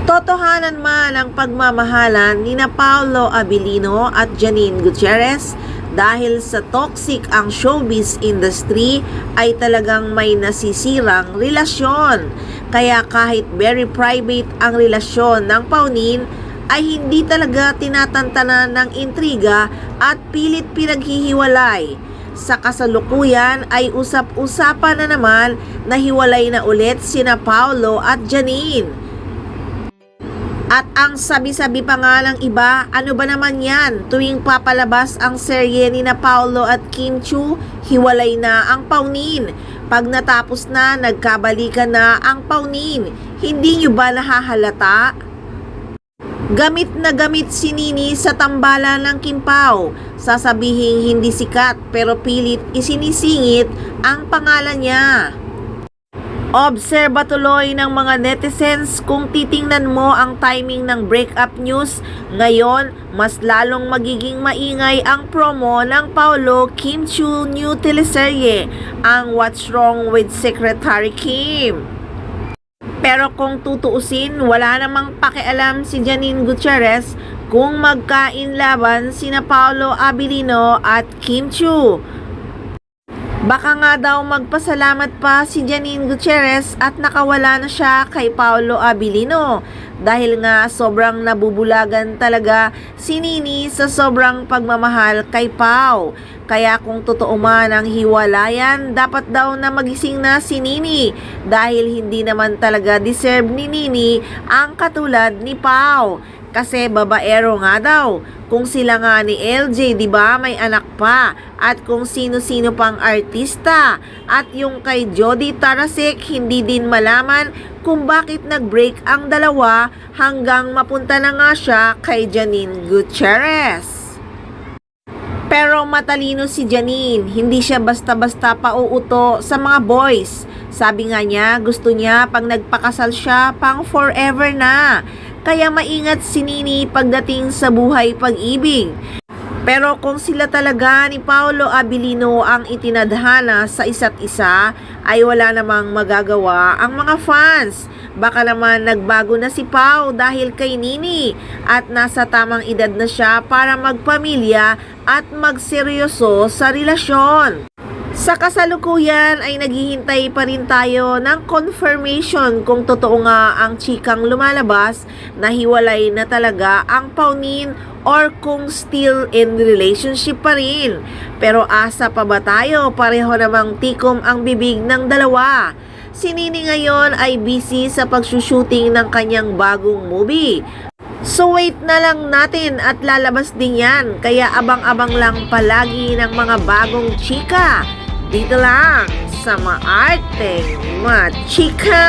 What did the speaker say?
Totohanan man ang pagmamahalan ni na Paolo Abilino at Janine Gutierrez, dahil sa toxic ang showbiz industry ay talagang may nasisirang relasyon. Kaya kahit very private ang relasyon ng Paunin, ay hindi talaga tinatantanan ng intriga at pilit pinaghihiwalay. Sa kasalukuyan ay usap-usapan na naman na hiwalay na ulit sina Paolo at Janine. At ang sabi-sabi pa nga ng iba, ano ba naman yan? Tuwing papalabas ang serye ni na Paolo at Kim Chiu, hiwalay na ang Paunin. Pag natapos na, nagkabalikan na ang Paunin. Hindi nyo ba nahahalata? Gamit na gamit si Nini sa tambalan ng Kim Pao. Sasabihing hindi sikat pero pilit isinisingit ang pangalan niya. Obserba tuloy ng mga netizens kung titingnan mo ang timing ng breakup news. Ngayon, mas lalong magiging maingay ang promo ng Paolo Kim Chiu new teleserye, ang What's Wrong with Secretary Kim. Pero kung tutuusin, wala namang pakialam si Janine Gutierrez kung magkainlaban sina Paolo Abilino at Kim Chiu. Baka nga daw magpasalamat pa si Janine Gutierrez at nakawala na siya kay Paolo Abilino dahil nga sobrang nabubulagan talaga si Nini sa sobrang pagmamahal kay Pao. Kaya kung totoo man ang hiwalayan, dapat daw na magising na si Nini dahil hindi naman talaga deserve ni Nini ang katulad ni Pao. Kasi babaero nga daw. Kung sila nga ni LJ, 'di ba, may anak pa. At kung sino-sino pang artista. At yung kay Jody Tarasek, hindi din malaman kung bakit nag-break ang dalawa hanggang mapunta na nga siya kay Janine Gutierrez. Pero matalino si Janine, hindi siya basta-basta pauuto sa mga boys. Sabi nga niya, gusto niya pag nagpakasal siya, pang forever na. Kaya maingat si Nini pagdating sa buhay pag-ibig. Pero kung sila talaga ni Paolo Abilino ang itinadhana sa isa't isa, ay wala namang magagawa ang mga fans. Baka naman nagbago na si Pao dahil kay Nini at nasa tamang edad na siya para magpamilya at magseryoso sa relasyon. Sa kasalukuyan ay naghihintay pa rin tayo ng confirmation kung totoo nga ang chikang lumalabas na hiwalay na talaga ang Paunin or kung still in relationship pa rin. Pero asa pa ba tayo? Pareho namang tikom ang bibig ng dalawa. Si Nini ngayon ay busy sa pagsushooting ng kanyang bagong movie. So wait na lang natin at lalabas din yan. Kaya abang-abang lang palagi ng mga bagong chika. Dito lang sa Maarteng Machika!